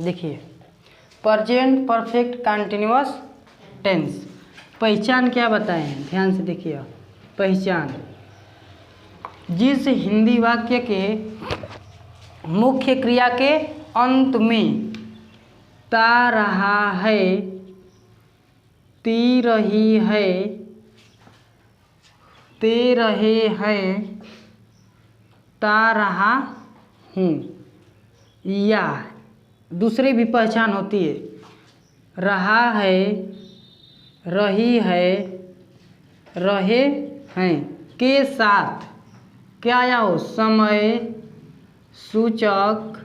देखिए present perfect continuous tense पहचान क्या बताए हैं, ध्यान से देखिए। पहचान जिस हिंदी वाक्य के मुख्य क्रिया के अंत में ता रहा है, ती रही है, ते रहे हैं, ता रहा हूँ, या दूसरी भी पहचान होती है, रहा है, रही है, रहे हैं के साथ क्या आया हो, समय सूचक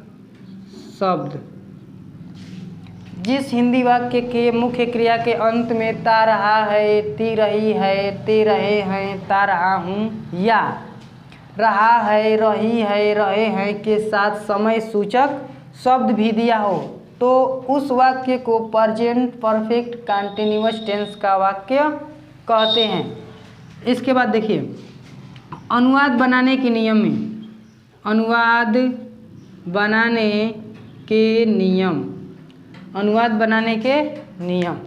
शब्द। जिस हिंदी वाक्य के मुख्य क्रिया के अंत में ता रहा है, ती रही है, ते रहे हैं, ता रहा हूँ, या रहा है, रही है, रहे हैं के साथ समय सूचक शब्द भी दिया हो तो उस वाक्य को प्रेजेंट परफेक्ट कंटिन्यूअस टेंस का वाक्य कहते हैं। इसके बाद देखिए अनुवाद बनाने के नियम में, अनुवाद बनाने के नियम, अनुवाद बनाने के नियम।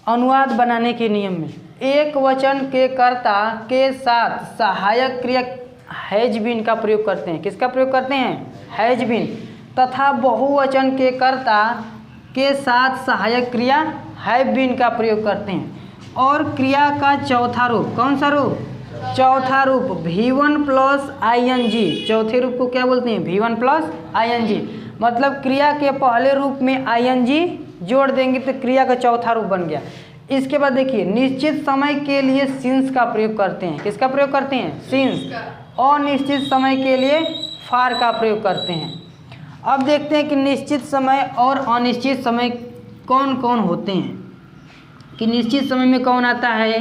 अनुवाद बनाने के नियम में एक वचन के कर्ता के साथ सहायक क्रिया हैज बीन का प्रयोग करते हैं। किसका प्रयोग करते हैं? Has been. तथा बहुवचन के कर्ता के साथ सहायक क्रिया हैव बीन का प्रयोग करते हैं। और क्रिया का चौथा रूप, कौन सा रूप? चौथा रूप V1 प्लस ING। चौथे रूप को क्या बोलते हैं? V1 plus ING। मतलब क्रिया के पहले रूप में ING जोड़ देंगे तो क्रिया का चौथा रूप बन गया। इसके बाद देखिए निश्चित समय के लिए सिंस का प्रयोग करते हैं। किसका प्रयोग करते हैं? सिंस। अनिश्चित समय के लिए फार का प्रयोग करते हैं। अब देखते हैं कि निश्चित समय और अनिश्चित समय कौन कौन होते हैं, कि निश्चित समय में कौन आता है,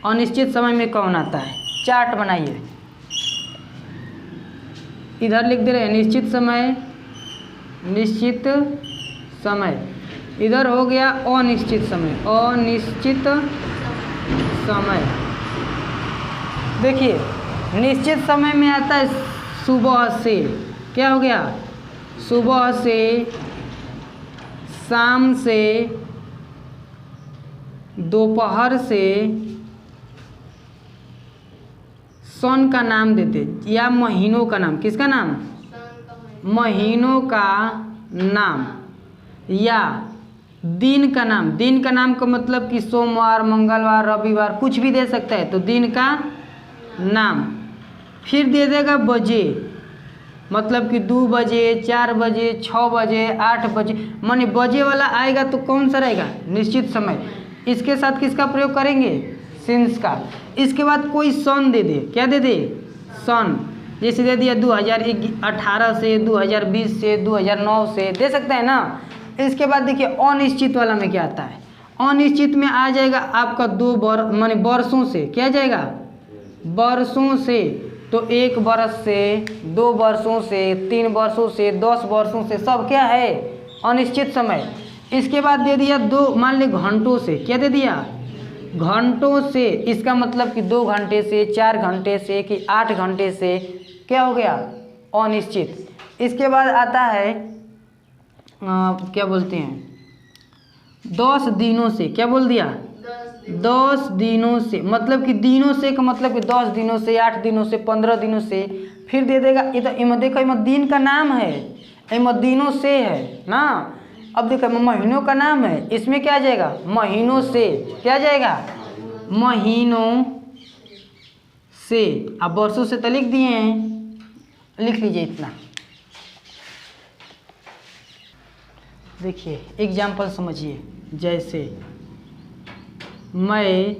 अनिश्चित समय में कौन आता है। चार्ट बनाइए, इधर लिख दे रहे हैं निश्चित समय, निश्चित समय, इधर हो गया अनिश्चित समय, अनिश्चित समय। देखिए निश्चित समय में आता है सुबह से, क्या हो गया? सुबह से, शाम से, दोपहर से, सन का नाम देते या महीनों का नाम। किसका नाम? महीनों का नाम। या दिन का नाम, दिन का नाम का मतलब कि सोमवार, मंगलवार, रविवार कुछ भी दे सकता है तो दिन का नाम। फिर दे देगा बजे, मतलब कि 2 बजे, 4 बजे, 6 बजे, 8 बजे, माने बजे वाला आएगा तो कौन सा रहेगा? निश्चित समय। इसके साथ किसका प्रयोग करेंगे? सिंस का। इसके बाद कोई सन दे दे, क्या दे दे? सन। जैसे दे दिया 2018 से, 2020 से, 2009 से, दे सकता है ना। इसके बाद देखिए अनिश्चित वाला में क्या आता है? अनिश्चित में आ जाएगा आपका 2 माने वर्षों से, क्या जाएगा? वर्षों से। तो 1 वर्ष से, 2 वर्षों से, 3 वर्षों से, 10 वर्षों से, सब क्या है? अनिश्चित समय। इसके बाद दे दिया 2, मान ली घंटों से, क्या दे दिया? घंटों से। इसका मतलब कि 2 घंटे से, 4 घंटे से, कि 8 घंटे से, क्या हो गया? अनिश्चित। इसके बाद आता है क्या बोलते हैं? 10 दिनों से, क्या बोल दिया? 10 दिनों से। मतलब कि दिनों से का मतलब कि 10 दिनों से, 8 दिनों से, 15 दिनों से। फिर दे देगा इधर, इमा देखो इमा दिन का नाम है, इमा दिनों से है ना। अब देखो महीनों का नाम है, इसमें क्या आ जाएगा? महीनों से, क्या जाएगा? महीनों से। अब वर्षों से तो लिख दिए हैं, लिख लीजिए इतना। देखिए एग्जाम्पल समझिए, जैसे मैं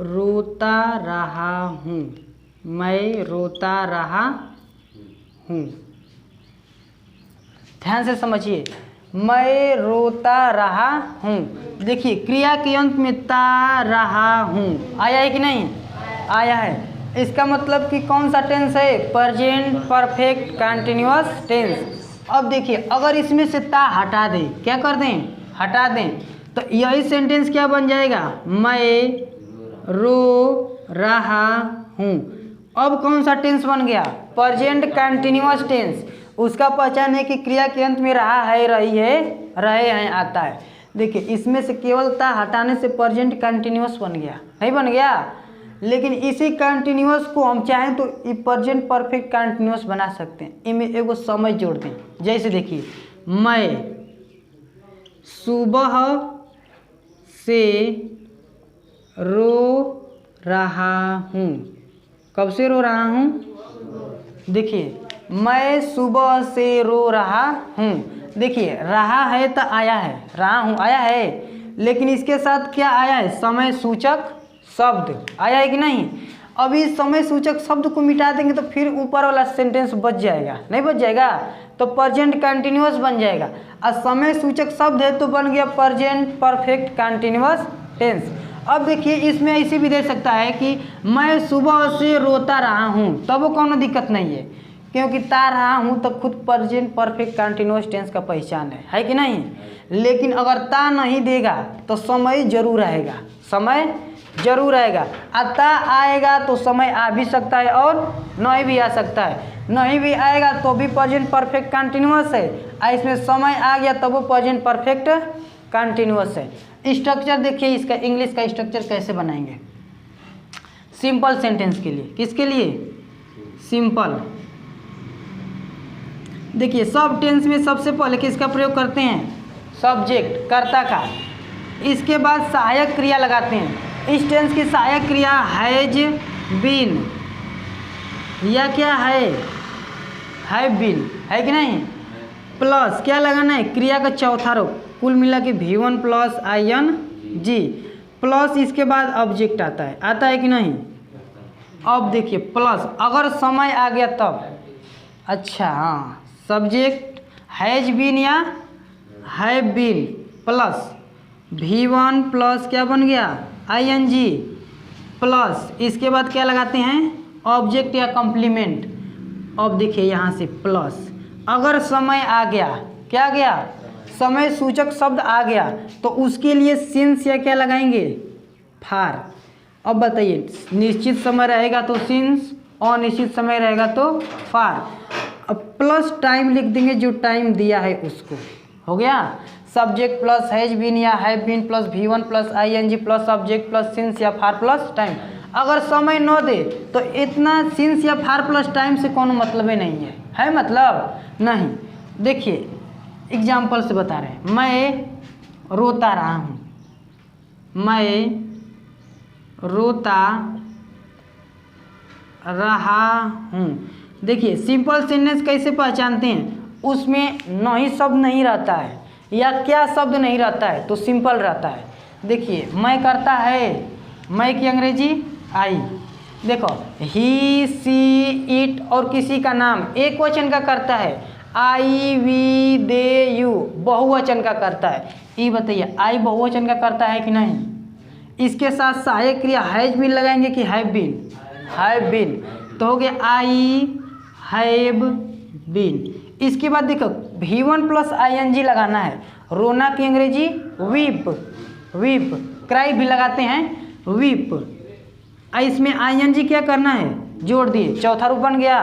रोता रहा हूँ, मैं रोता रहा हूँ। ध्यान से समझिए, मैं रोता रहा हूँ। देखिए क्रिया के अंत में ता रहा हूँ आया है कि नहीं? आया है। इसका मतलब कि कौन सा टेंस है? Present perfect continuous tense. अब देखिए अगर इसमें से ता हटा दें, क्या कर दें? हटा दें, तो यही सेंटेंस क्या बन जाएगा? मैं रो रहा हूँ। अब कौन सा टेंस बन गया? Present continuous tense. उसका पहचान है कि क्रिया के अंत में रहा है, रही है, रहे हैं आता है। देखिए इसमें से केवल ता हटाने से प्रेजेंट कंटिन्यूअस बन गया, नहीं बन गया? लेकिन इसी कंटिन्यूअस को हम चाहें तो प्रेजेंट परफेक्ट कंटिन्यूअस बना सकते हैं। इनमें एगो समय जोड़ दें। जैसे देखिए मैं सुबह से रो रहा हूँ। कब से रो रहा हूँ? देखिए मैं सुबह से रो रहा हूँ। देखिए रहा है तो आया है, रहा हूँ आया है, लेकिन इसके साथ क्या आया है? समय सूचक शब्द आया है कि नहीं? अभी समय सूचक शब्द को मिटा देंगे तो फिर ऊपर वाला सेंटेंस बच जाएगा, नहीं बच जाएगा? तो प्रेजेंट कंटिन्यूअस बन जाएगा। और समय सूचक शब्द है तो बन गया प्रेजेंट परफेक्ट कंटिन्यूअस टेंस। अब देखिए इसमें ऐसे भी दे सकता है कि मैं सुबह से रोता रहा हूँ, तब वो कोनो दिक्कत नहीं है, क्योंकि ता रहा हूँ तो खुद प्रेजेंट परफेक्ट कंटिन्यूअस टेंस का पहचान है कि नहीं? लेकिन अगर ता नहीं देगा तो समय जरूर रहेगा, समय जरूर रहेगा। ता आएगा तो समय आ भी सकता है और नहीं भी आ सकता है। नहीं भी आएगा तो भी प्रेजेंट परफेक्ट कंटिन्यूअस है, और इसमें समय आ गया तब वो प्रेजेंट परफेक्ट कंटिन्यूअस है। स्ट्रक्चर देखिए इसका, इंग्लिश का स्ट्रक्चर कैसे बनाएंगे सिंपल सेंटेंस के लिए। किसके लिए? सिंपल। देखिए सब टेंस में सबसे पहले किसका प्रयोग करते हैं? सब्जेक्ट, कर्ता का। इसके बाद सहायक क्रिया लगाते हैं। इस टेंस की सहायक क्रिया हैज बीन या क्या है? हैव बीन, है कि नहीं? प्लस क्या लगाना है? क्रिया का चौथा रूप, कुल मिला के V1 प्लस ING प्लस इसके बाद ऑब्जेक्ट आता है, आता है कि नहीं? अब देखिए प्लस अगर समय आ गया तब, अच्छा हाँ, सब्जेक्ट हैज बीन या have been plus V1 plus क्या बन गया? ING प्लस इसके बाद क्या लगाते हैं? ऑब्जेक्ट या कॉम्प्लीमेंट। अब देखिए यहाँ से प्लस अगर समय आ गया, क्या आ गया? समय सूचक शब्द आ गया तो उसके लिए सिंस या क्या लगाएंगे? फार। अब बताइए निश्चित समय रहेगा तो सिंस, और निश्चित समय रहेगा तो फार। अब प्लस टाइम लिख देंगे, जो टाइम दिया है उसको। हो गया? सब्जेक्ट प्लस हैज बीन या have been plus V1 plus ING plus object plus since या फार प्लस टाइम। अगर समय न दे तो इतना सिंस या फार प्लस टाइम से कोनो मतलब ही नहीं है मतलब नहीं। देखिए एग्जाम्पल से बता रहे हैं, मैं रोता रहा हूँ, मैं रोता रहा हूँ। देखिए सिंपल सेंटेंस कैसे पहचानते हैं? उसमें नहीं शब्द नहीं रहता है या क्या शब्द नहीं रहता है तो सिंपल रहता है। देखिए मैं करता है, मैं की अंग्रेजी आई। देखो ही सी इट और किसी का नाम एक वचन का करता है, आई वी दे यू बहुवचन का करता है। ये बताइए आई बहुवचन का करता है कि नहीं? इसके साथ सहायक क्रिया हैज बीन लगाएंगे कि हैव बीन? Have been. तो हो गया आई हैव बीन। इसके बाद देखो V1 प्लस ING लगाना है। रोना की अंग्रेजी वीप, वीप। क्राई भी लगाते हैं वीप। इसमें ING क्या करना है? जोड़ दिए, चौथा रूप बन गया।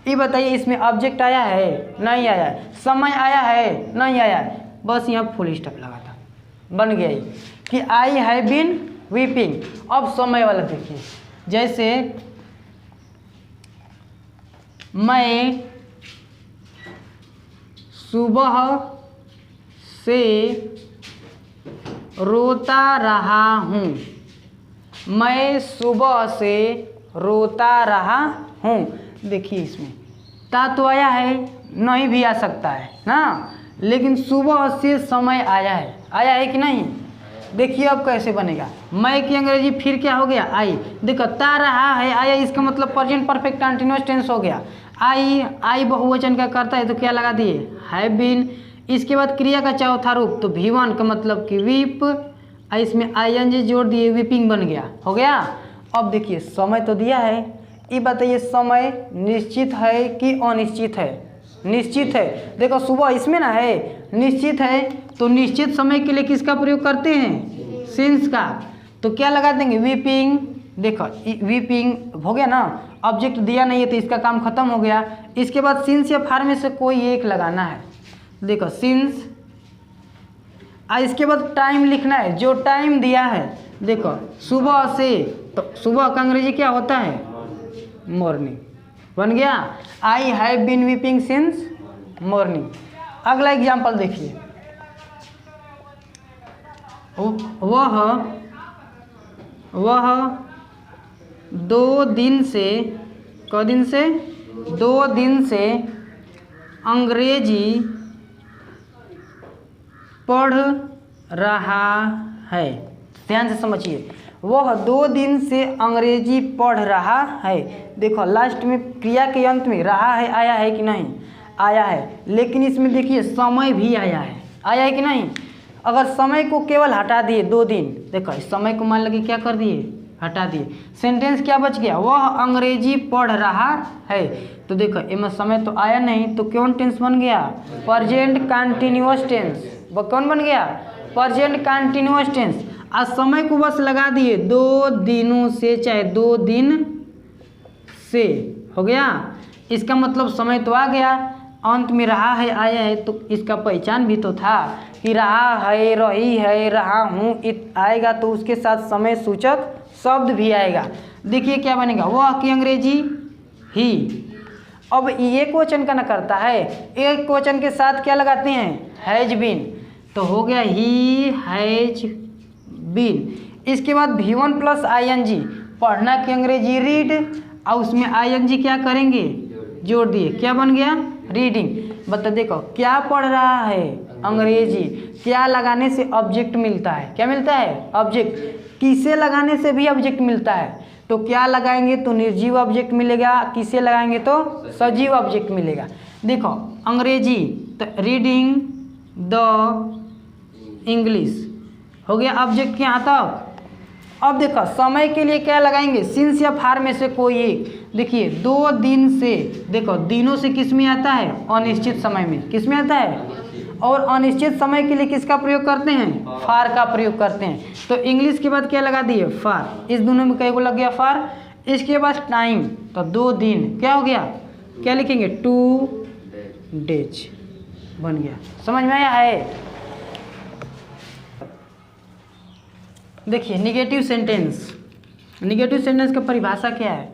ये बताइए इसमें ऑब्जेक्ट आया है? नहीं आया है। समय आया है? नहीं आया है। बस यहाँ फुल स्टॉप लगा था, बन गया ये कि आई हैव बीन वीपिंग। अब समय वाला देखिए, जैसे मैं सुबह से रोता रहा हूँ, मैं सुबह से रोता रहा हूँ। देखिए इसमें ता तो आया है, नहीं भी आ सकता है ना, लेकिन सुबह से समय आया है कि नहीं? देखिए अब कैसे बनेगा। मैं की अंग्रेजी फिर क्या हो गया? आई। देखो ता रहा है आया, इसका मतलब प्रेजेंट परफेक्ट कंटिन्यूअस टेंस हो गया। आई बहुवचन का करता है तो क्या लगा दिए? Have been. इसके बाद क्रिया का चौथा रूप तो V1 का मतलब कि वीप, इसमें ING जोड़ दिए, वीपिंग बन गया। हो गया? अब देखिए समय तो दिया है, ये बताइए समय निश्चित है कि अनिश्चित है? निश्चित है। देखो सुबह इसमें ना है, निश्चित है तो निश्चित समय के लिए किसका प्रयोग करते हैं? सिंस का। तो क्या लगा देंगे? वीपिंग। देखो वीपिंग हो गया ना। ऑब्जेक्ट दिया नहीं है तो इसका काम खत्म हो गया। इसके बाद सिंस या फार में से कोई एक लगाना है। देखो सिंस, इसके बाद टाइम लिखना है, जो टाइम दिया है। देखो सुबह से, तो सुबह का अंग्रेजी क्या होता है? मॉर्निंग। बन गया, I have been weeping since morning. अगला एग्जाम्पल देखिए, वह 2 दिन से, क दिन से 2 दिन से अंग्रेजी पढ़ रहा है। ध्यान से समझिए, वह 2 दिन से अंग्रेजी पढ़ रहा है। देखो लास्ट में क्रिया के अंत में रहा है आया है कि नहीं? आया है, लेकिन इसमें देखिए समय भी आया है कि नहीं? अगर समय को केवल हटा दिए 2 दिन, देखो इस समय को मान लगे क्या कर दिए? हटा दिए। सेंटेंस क्या बच गया? वह अंग्रेजी पढ़ रहा है। तो देखो इसमें समय तो आया नहीं, तो कौन टेंस बन गया? Present continuous tense. वो कौन बन गया? Present continuous tense. आज समय को बस लगा दिए 2 दिनों से, चाहे 2 दिन से, हो गया। इसका मतलब समय तो आ गया, अंत में रहा है आया है, तो इसका पहचान भी तो था कि रहा है, रही है, रहा हूँ आएगा तो उसके साथ समय सूचक शब्द भी आएगा। देखिए क्या बनेगा? वह की अंग्रेजी ही। अब एक वचन का ना करता है, एक वचन के साथ क्या लगाते हैं? Has been. तो हो गया ही हैज बीन। इसके बाद V1 प्लस ING, पढ़ना की अंग्रेजी रीड, और उसमें ING क्या करेंगे? जोड़ दिए, क्या बन गया? रीडिंग। बता देखो क्या पढ़ रहा है? अंग्रेजी। क्या लगाने से ऑब्जेक्ट मिलता है? क्या मिलता है? ऑब्जेक्ट। किसे लगाने से भी ऑब्जेक्ट मिलता है? तो क्या लगाएंगे तो निर्जीव ऑब्जेक्ट मिलेगा, किसे लगाएंगे तो सजीव ऑब्जेक्ट मिलेगा। देखो अंग्रेजी, तो रीडिंग द इंग्लिश, हो गया ऑब्जेक्ट के यहाँ तक। अब देखो समय के लिए क्या लगाएंगे? सिंस या फार में से कोई एक। देखिए 2 दिन से, देखो दिनों से किस में आता है? अनिश्चित समय में। किस में आता है? और अनिश्चित समय के लिए किसका प्रयोग करते हैं? फार का प्रयोग करते हैं। तो इंग्लिश के बाद क्या लगा दिए? फार। इस दोनों में कई को लग गया फार। इसके बाद टाइम, तो 2 दिन, क्या हो गया? क्या लिखेंगे? 2 डेज बन गया। समझ में आया है? देखिए निगेटिव सेंटेंस। निगेटिव सेंटेंस का परिभाषा क्या है?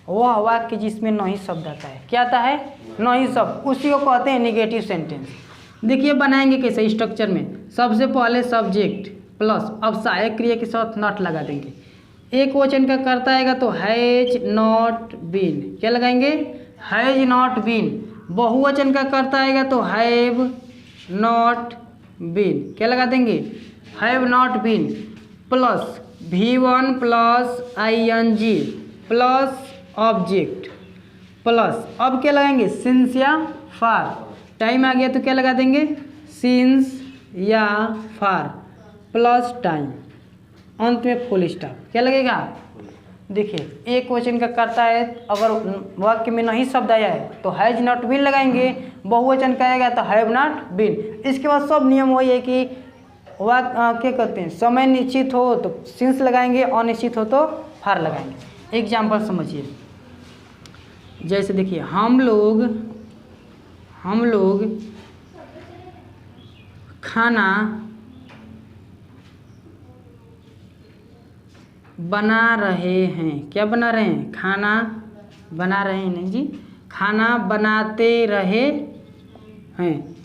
वह वाक्य जिसमें नहीं शब्द आता है। क्या आता है? नहीं शब्द, उसी को कहते हैं निगेटिव सेंटेंस। देखिए बनाएंगे कैसे? स्ट्रक्चर में सबसे पहले सब्जेक्ट प्लस, अब सहायक क्रिया के साथ नॉट लगा देंगे। एक वचन का करता आएगा तो हैज नॉट बीन, क्या लगाएंगे? Has not been. बहुवचन का करता आएगा तो हैव नॉट बीन, क्या लगा देंगे? Have not been. Plus V1 plus ING plus object plus, अब क्या लगाएंगे? सिंस या फार। टाइम आ गया तो क्या लगा देंगे? सिंस या फार प्लस टाइम, अंत में फुल स्टॉप, क्या लगेगा? देखिए एक वचन का करता है, अगर वाक्य में नहीं शब्द आया है तो हैज नॉट बीन लगाएंगे। बहुवचन का आएगा तो हैव नॉट बीन। इसके बाद सब नियम वही है कि क्या करते हैं? समय निश्चित हो तो सिंस लगाएंगे, अनिश्चित हो तो फार लगाएंगे। एग्जाम्पल समझिए, जैसे देखिए हम लोग खाना बना रहे हैं। क्या बना रहे हैं? खाना बना रहे हैं, नहीं जी, खाना बनाते रहे हैं।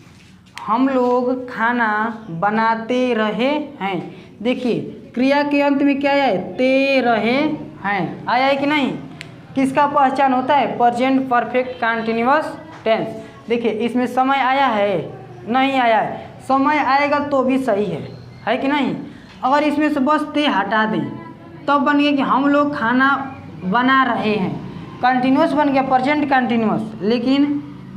हम लोग खाना बनाते रहे हैं। देखिए क्रिया के अंत में क्या आया है? ते रहे हैं, आया है कि नहीं? किसका पहचान होता है? Present perfect continuous tense. देखिए इसमें समय आया है? नहीं आया है। समय आएगा तो भी सही है कि नहीं? अगर इसमें से बस ते हटा दें तब बन गया कि हम लोग खाना बना रहे हैं। कंटिन्यूअस बन गया, प्रेजेंट कंटिन्यूअस, लेकिन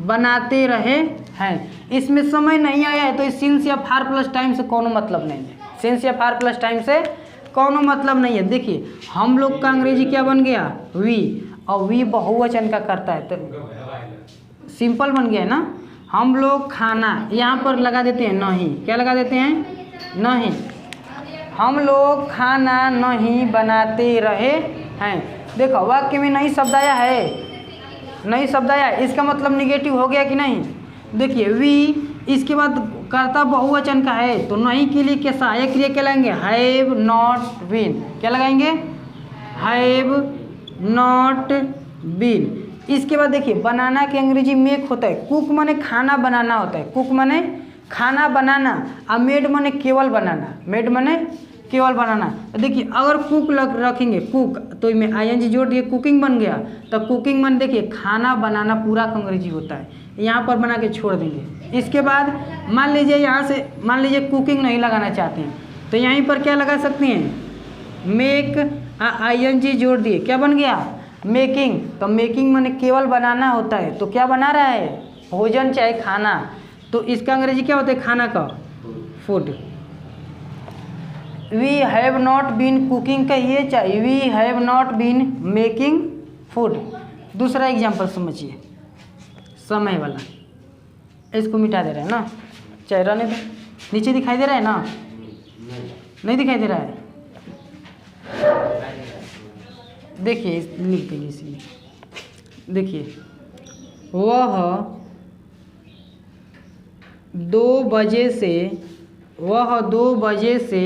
बनाते रहे हैं। इसमें समय नहीं आया है तो इस सिंस या फार प्लस टाइम से कोनो मतलब नहीं है। सिंस या फार प्लस टाइम से कोनो मतलब नहीं है। देखिए हम लोग का अंग्रेजी क्या बन गया? वी, और वी बहुवचन का करता है तो सिंपल बन गया है ना। हम लोग खाना, यहाँ पर लगा देते हैं नहीं, क्या लगा देते हैं? नहीं। हम लोग खाना नहीं बनाते रहे हैं। देखो वाक्य में नहीं शब्द आया है, नहीं शब्द आया, इसका मतलब निगेटिव हो गया कि नहीं। देखिए वी इसके बाद कर्ता बहुवचन का है तो नहीं के लिए क्या सहायक क्रिया क्या लगाएंगे, हैव नॉट बीन। क्या लगाएंगे, हैव नॉट बीन। इसके बाद देखिए बनाना के अंग्रेजी मेक होता है, कुक माने खाना बनाना होता है, कुक माने खाना बनाना, और मेड माने केवल बनाना, मेड माने केवल बनाना। देखिए अगर कुक रखेंगे कुक तो इसमें आईएनजी जोड़ दिए, कुकिंग बन गया। तो कुकिंग माने देखिए खाना बनाना पूरा का अंग्रेजी होता है, यहाँ पर बना के छोड़ देंगे। इसके बाद मान लीजिए यहाँ से मान लीजिए कुकिंग नहीं लगाना चाहते हैं तो यहीं पर क्या लगा सकते हैं, मेक आईएनजी जोड़ दिए, क्या बन गया, मेकिंग। तो मेकिंग माने केवल बनाना होता है, तो क्या बना रहा है, भोजन चाहे खाना। तो इसका अंग्रेजी क्या होता है, खाना का, food. We have not been cooking कहिए चाहे we have not been making food. दूसरा एग्जाम्पल समझिए, समय वाला, इसको मिटा दे रहे हैं ना, चाहे रहने दो। नीचे दिखाई दे रहा है ना, नहीं दिखाई दे रहा है, देखिए लिख देंगे इसलिए। देखिए वह 2 बजे से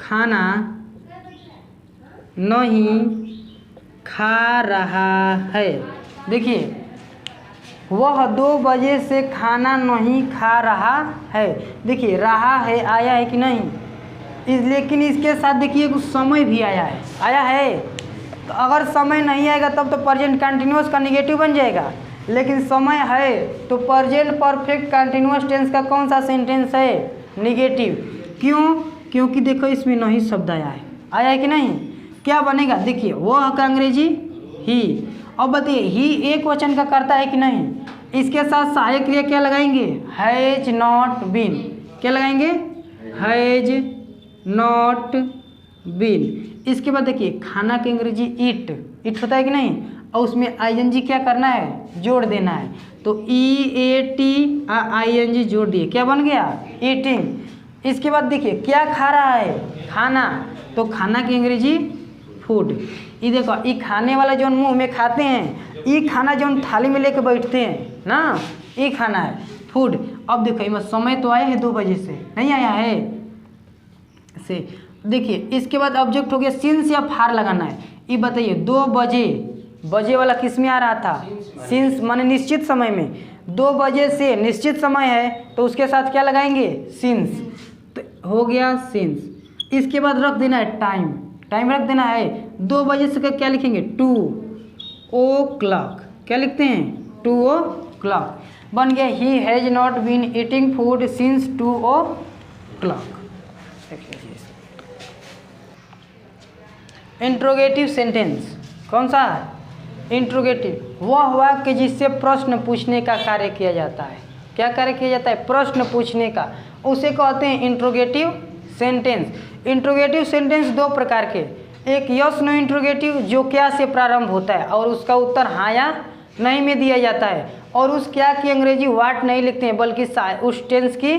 खाना नहीं खा रहा है। देखिए वह 2 बजे से खाना नहीं खा रहा है। देखिए रहा है आया है कि नहीं, लेकिन इसके साथ देखिए कुछ समय भी आया है, आया है। तो अगर समय नहीं आएगा तब तो प्रेजेंट कंटिन्यूअस का निगेटिव बन जाएगा, लेकिन समय है तो प्रेजेंट परफेक्ट कंटिन्यूअस टेंस का कौन सा सेंटेंस है, निगेटिव। क्यों, क्योंकि देखो इसमें नहीं शब्द आया है कि नहीं। क्या बनेगा, देखिए वह का अंग्रेजी ही। अब बताइए ही एक वचन का करता है कि नहीं, इसके साथ सहायक क्रिया क्या लगाएंगे, हैज नॉट बीन। क्या लगाएंगे, हैज नॉट बीन। इसके बाद देखिए खाना के अंग्रेजी ईट, ईट होता है कि नहीं, और उसमें आईएनजी क्या करना है, जोड़ देना है। तो EAT आईएनजी जोड़ दिए, क्या बन गया, ईटिंग। इसके बाद देखिए क्या खा रहा है, खाना, तो खाना की अंग्रेजी फूड। ये देखो ये खाने वाला जो मुंह में खाते हैं, ये खाना जो थाली में लेके बैठते हैं ना, ये खाना है फूड। अब देखो इसमें समय तो आया है 2 बजे से, नहीं आया है से। देखिए इसके बाद ऑब्जेक्ट हो गया सिंस या फार लगाना है। ये बताइए 2 बजे, बजे वाला किस में आ रहा था, सिंस माने निश्चित समय में। 2 बजे से निश्चित समय है तो उसके साथ क्या लगाएंगे, सिंस, तो हो गया सिंस। इसके बाद रख देना है टाइम, टाइम रख देना है। 2 बजे से क्या लिखेंगे, 2 o'clock। क्या लिखते हैं, 2 o'clock। बन गया he has not been eating food since 2 o'clock। Interrogative sentence कौन सा, इंट्रोगेटिव वह वाक्य जिससे प्रश्न पूछने का कार्य किया जाता है। क्या कार्य किया जाता है, प्रश्न पूछने का, उसे कहते हैं इंट्रोगेटिव सेंटेंस। इंट्रोगेटिव सेंटेंस 2 प्रकार के, एक यस नो इंट्रोगेटिव जो क्या से प्रारंभ होता है और उसका उत्तर हाँ या नहीं में दिया जाता है, और उस क्या की अंग्रेजी वाट नहीं लिखते हैं बल्कि उस टेंस की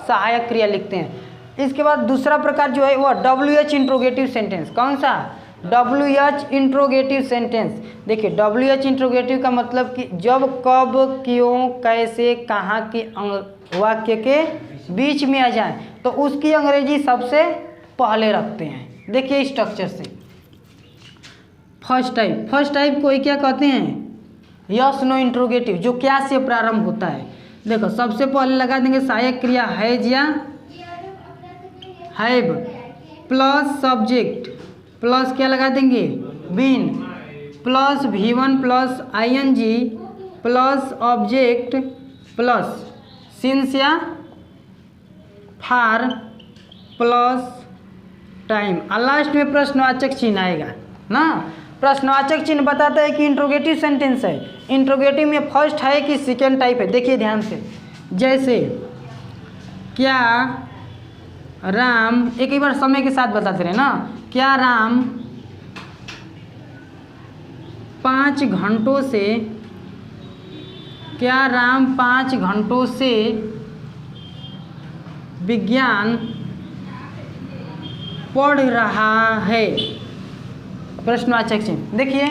सहायक क्रिया लिखते हैं। इसके बाद दूसरा प्रकार जो है वह WH इंट्रोगेटिव सेंटेंस। कौन सा, WH इंट्रोगेटिव सेंटेंस। देखिए WH इंट्रोगेटिव का मतलब कि जब, कब, क्यों, कैसे, कहाँ के वाक्य के बीच में आ जाए तो उसकी अंग्रेजी सबसे पहले रखते हैं। देखिए स्ट्रक्चर से, फर्स्ट टाइप को क्या कहते हैं, यस नो इंट्रोगेटिव जो क्या से प्रारंभ होता है। देखो सबसे पहले लगा देंगे सहायक क्रिया हैज या हैव प्लस सब्जेक्ट प्लस क्या लगा देंगे, been plus V1 plus ING plus object plus since या फार प्लस टाइम, और लास्ट में प्रश्नवाचक चिन्ह आएगा ना। प्रश्नवाचक चिन्ह बताता है कि इंट्रोगेटिव सेंटेंस है। इंट्रोगेटिव में फर्स्ट है कि सेकेंड टाइप है, देखिए ध्यान से। जैसे क्या राम, एक बार समय के साथ बताते रहे ना, क्या राम 5 घंटों से, क्या राम 5 घंटों से विज्ञान पढ़ रहा है। प्रश्नवाचक चिन्ह। देखिए,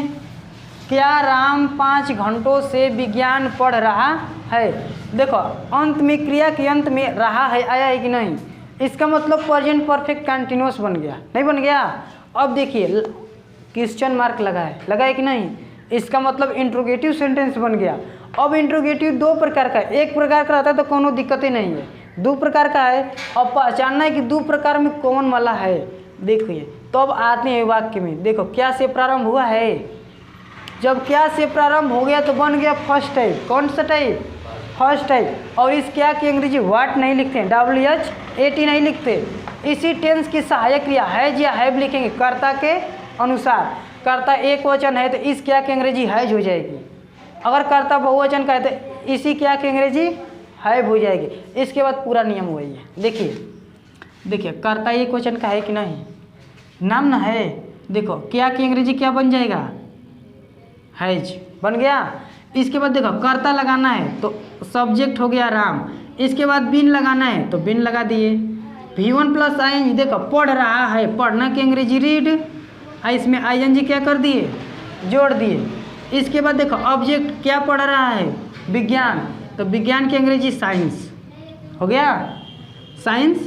क्या राम 5 घंटों से विज्ञान पढ़ रहा है। देखो अंत में, क्रिया के अंत में रहा है आया है कि नहीं, इसका मतलब प्रेजेंट परफेक्ट कंटिन्यूअस बन गया, नहीं बन गया। अब देखिए क्वेश्चन मार्क लगा है कि नहीं, इसका मतलब इंट्रोगेटिव सेंटेंस बन गया। अब इंट्रोगेटिव दो प्रकार का है, एक प्रकार का रहता है तो कोनो दिक्कत ही नहीं है, दो प्रकार का है। अब पहचानना है कि दो प्रकार में कौन वाला है। देखिए तो अब आते हैं वाक्य में। देखो क्या से प्रारंभ हुआ है, जब क्या से प्रारंभ हो गया तो बन गया फर्स्ट टाइप। कौन सा टाइप, फर्स्ट टाइप। और इस क्या की अंग्रेजी वाट नहीं लिखते हैं, WH-AT नहीं लिखते। इसी टेंस की सहायक क्रिया हैज या हैव लिखेंगे कर्ता के अनुसार। कर्ता एक वचन है तो इस क्या की अंग्रेजी हैज हो जाएगी, अगर कर्ता बहुवचन का है तो इसी क्या की अंग्रेजी हैव हो जाएगी। इसके बाद पूरा नियम वही है। देखिए कर्ता एक वचन का है कि नहीं, नाम ना है। देखो क्या की अंग्रेजी क्या बन जाएगा, हैज बन गया। इसके बाद देखो कर्ता लगाना है तो सब्जेक्ट हो गया राम, इसके बाद बिन लगाना है तो बिन लगा दिए। V1 प्लस ING, देखो पढ़ रहा है, पढ़ना की अंग्रेजी रीड, इसमें ING क्या कर दिए, जोड़ दिए। इसके बाद देखो ऑब्जेक्ट क्या पढ़ रहा है, विज्ञान, तो विज्ञान की अंग्रेजी साइंस हो गया। साइंस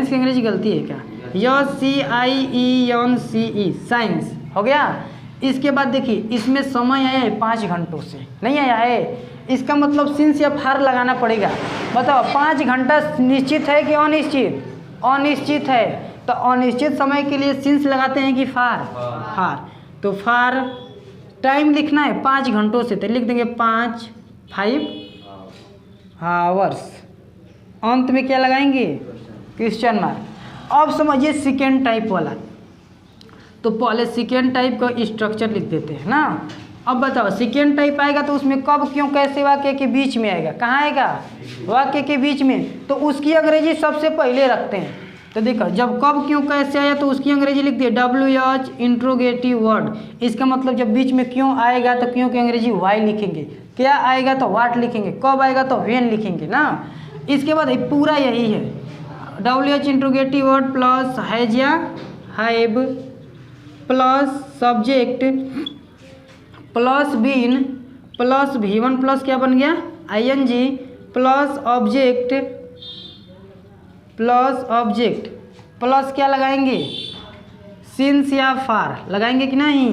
की अंग्रेजी गलती है क्या, SCIENCE साइंस हो गया। इसके बाद देखिए इसमें समय आया है 5 घंटों से, नहीं आया है, इसका मतलब सिंस या फार लगाना पड़ेगा। बताओ 5 घंटा निश्चित है कि अनिश्चित, अनिश्चित है, तो अनिश्चित समय के लिए सिंस लगाते हैं कि फार, फार। तो फार टाइम लिखना है 5 घंटों से तो लिख देंगे 5 आवर्स। अंत में क्या लगाएंगे, क्वेश्चन मार्क। अब समझिए सेकेंड टाइप वाला, तो पहले सेकेंड टाइप का स्ट्रक्चर लिख देते हैं ना। अब बताओ सेकेंड टाइप आएगा तो उसमें कब क्यों कैसे वाक्य के बीच में आएगा, कहाँ आएगा, वाक्य के बीच में, तो उसकी अंग्रेजी सबसे पहले रखते हैं। तो देखो जब कब क्यों कैसे आया तो उसकी अंग्रेजी लिख दिए WH इंट्रोगेटिव वर्ड। इसका मतलब जब बीच में क्यों आएगा तो क्यों की अंग्रेजी वाई लिखेंगे, क्या आएगा तो वाट लिखेंगे, कब आएगा तो व्हेन लिखेंगे ना। इसके बाद पूरा यही है, WH interrogative word plus has या have plus subject plus been plus V1 plus क्या बन गया ING प्लस ऑब्जेक्ट प्लस क्या लगाएंगे, सिंस या फार लगाएंगे कि नहीं।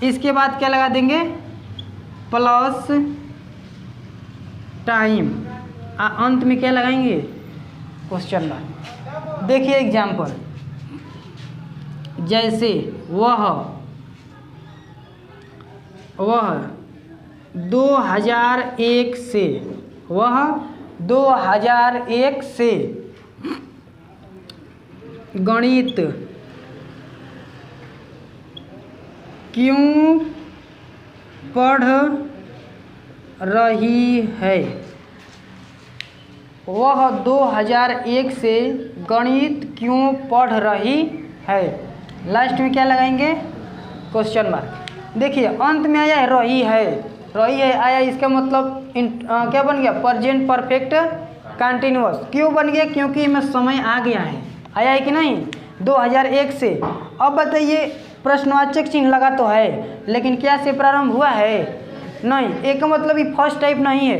इसके बाद क्या लगा देंगे, प्लस टाइम, अंत में क्या लगाएंगे, क्वेश्चन मार्क। देखिए एग्जाम्पल, जैसे वह 2001 से, वह 2001 से गणित क्यों पढ़ रही है। वह 2001 से गणित क्यों पढ़ रही है, लास्ट में क्या लगाएंगे, क्वेश्चन मार्क। देखिए अंत में आया है रही है आया, इसका मतलब क्या बन गया, प्रेजेंट परफेक्ट कंटिन्यूअस। क्यों बन गया, क्योंकि इसमें समय आ गया है, आया है कि नहीं 2001 से। अब बताइए प्रश्नवाचक चिन्ह लगा तो है लेकिन क्या से प्रारंभ हुआ है, नहीं, एक मतलब ये फर्स्ट टाइप नहीं है,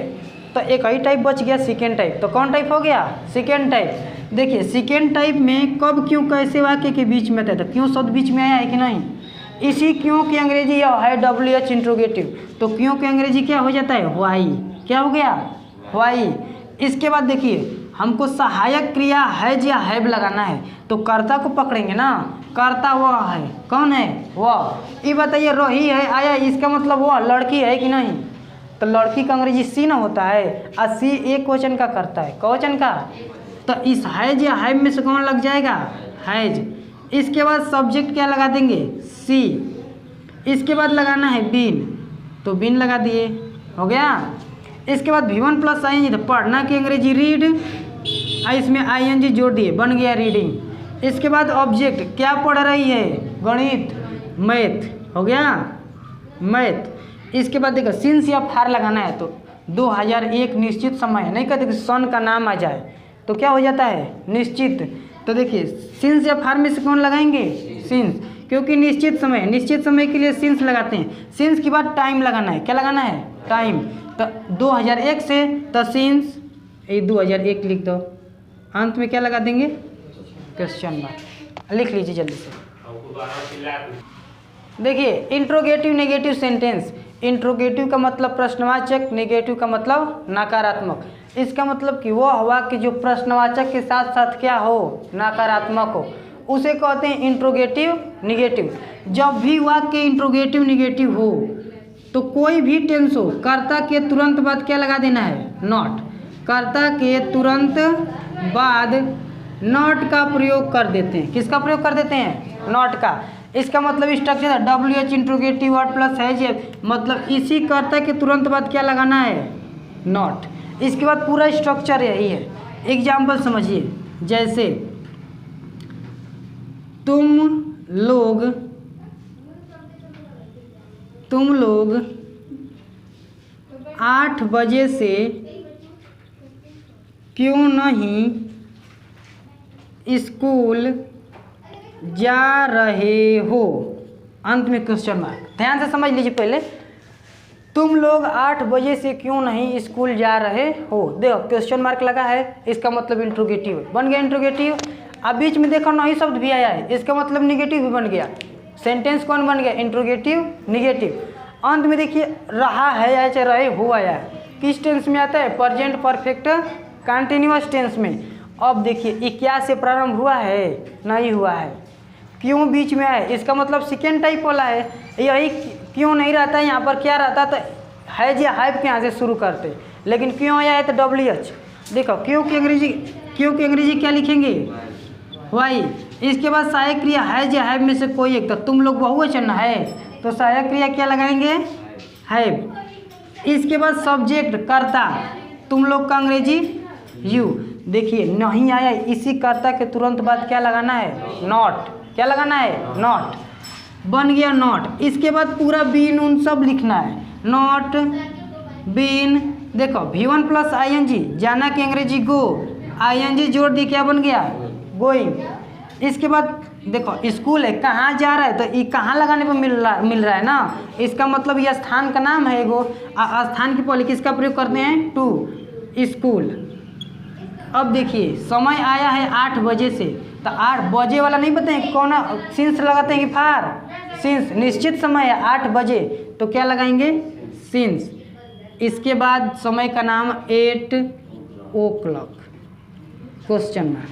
तो एक ही टाइप बच गया सेकेंड टाइप। तो कौन टाइप हो गया, सेकेंड टाइप। देखिए सेकेंड टाइप में कब क्यों कैसे वाक्य के बीच में था, तो क्यों शब्द बीच में आया है कि नहीं। इसी क्यों की अंग्रेजी है WH इंट्रोगेटिव, तो क्यों की अंग्रेजी क्या हो जाता है, वाई, क्या हो गया, वाई। इसके बाद देखिए हमको सहायक क्रिया हैज या हैव लगाना है, तो कर्ता को पकड़ेंगे ना, कर्ता वह है, कौन है, वह। ये बताइए रही है आया, इसका मतलब वह लड़की है कि नहीं, तो लड़की का अंग्रेजी सी ना होता है, और सी एक वचन का करता है, कवचन का, तो इस हैज या हैव में से कौन लग जाएगा, हैज। इसके बाद सब्जेक्ट क्या लगा देंगे, सी। इसके बाद लगाना है बिन, तो बिन लगा दिए, हो गया। इसके बाद V1 प्लस ING, तो पढ़ना की अंग्रेजी रीड, इसमें ING जोड़ दिए, बन गया रीडिंग। इसके बाद ऑब्जेक्ट क्या पढ़ रही है, गणित, मैथ, हो गया मैथ। इसके बाद देखो सिंस या फार लगाना है, तो 2001 निश्चित समय है, नहीं कहते कि सन का नाम आ जाए तो क्या हो जाता है निश्चित, तो देखिए सिंस या फार में से कौन लगाएंगे? सिंस, क्योंकि निश्चित समय के लिए सिंस लगाते हैं। सिंस के बाद टाइम लगाना है, क्या लगाना है? टाइम। तो 2001 से, तो सिंस 2001 लिख दो, अंत में क्या लगा देंगे? Question mark. लिख लीजिए जल्दी से। देखिए इंट्रोगेटिव नेगेटिव सेंटेंस, इंट्रोगेटिव का मतलब प्रश्नवाचक, नेगेटिव का मतलब नकारात्मक। इसका मतलब कि वह वाक्य जो प्रश्नवाचक के साथ साथ क्या हो? नकारात्मक हो, उसे कहते हैं इंट्रोगेटिव निगेटिव। जब भी वाक्य इंट्रोगेटिव निगेटिव हो तो कोई भी टेंस हो, कर्ता के तुरंत बाद क्या लगा देना है? नॉट। कर्ता के तुरंत बाद नॉट का प्रयोग कर देते हैं। किसका प्रयोग कर देते हैं? नॉट का। इसका मतलब स्ट्रक्चर है WH interrogative word plus has a, मतलब इसी कर्ता के तुरंत बाद क्या लगाना है? नॉट। इसके बाद पूरा स्ट्रक्चर यही है। एग्जाम्पल समझिए, जैसे तुम लोग 8 बजे से क्यों नहीं स्कूल जा रहे हो? अंत में क्वेश्चन मार्क। ध्यान से समझ लीजिए पहले, तुम लोग 8 बजे से क्यों नहीं स्कूल जा रहे हो? देखो क्वेश्चन मार्क लगा है, इसका मतलब इंट्रोगेटिव बन गया इंट्रोगेटिव। अब बीच में देखो नहीं शब्द भी आया है, इसका मतलब निगेटिव भी बन गया। सेंटेंस कौन बन गया? Interrogative negative. अंत में देखिए रहा है या चाहे रहे हो आया है, किस टेंस में आता है? प्रेजेंट परफेक्ट कंटिन्यूअस टेंस में। अब देखिए क्या से प्रारंभ हुआ है? नहीं हुआ है। क्यों बीच में आए? इसका मतलब सेकेंड टाइप वाला है। यही क्यों नहीं रहता है, यहाँ पर क्या रहता तो हैज या हैव के यहाँ से शुरू करते, लेकिन क्यों आया है तो WH। देखो क्यों की अंग्रेजी क्या लिखेंगे? वाई। इसके बाद सहायक क्रिया हैज या हैव में से कोई एक, तो तुम लोग बहुवचन है तो सहायक क्रिया क्या लगाएंगे? हैव। इसके बाद सब्जेक्ट कर्ता, तुम लोग का अंग्रेजी यू। देखिए नहीं आया, इसी कर्ता के तुरंत बाद क्या लगाना है? नॉट। क्या लगाना है? नॉट। बन गया नॉट। इसके बाद पूरा बीन उन सब लिखना है, नॉट बीन। देखो V1 प्लस ING, जाना की अंग्रेजी गो, ING जोड़ दी, क्या बन गया? गोइंग। इसके बाद देखो स्कूल है, कहाँ जा रहा है तो ये कहाँ लगाने पर मिल रहा है ना, इसका मतलब ये स्थान का नाम है एगो। स्थान के पहले किसका प्रयोग करते हैं? To, school. अब देखिए समय आया है 8 बजे से, तो 8 बजे वाला नहीं बताएं कौन सिंस लगाते हैं कि फार? सिंस। निश्चित समय है 8 बजे, तो क्या लगाएंगे? सिंस। इसके बाद समय का नाम 8 o'clock, क्वेश्चन मार्क।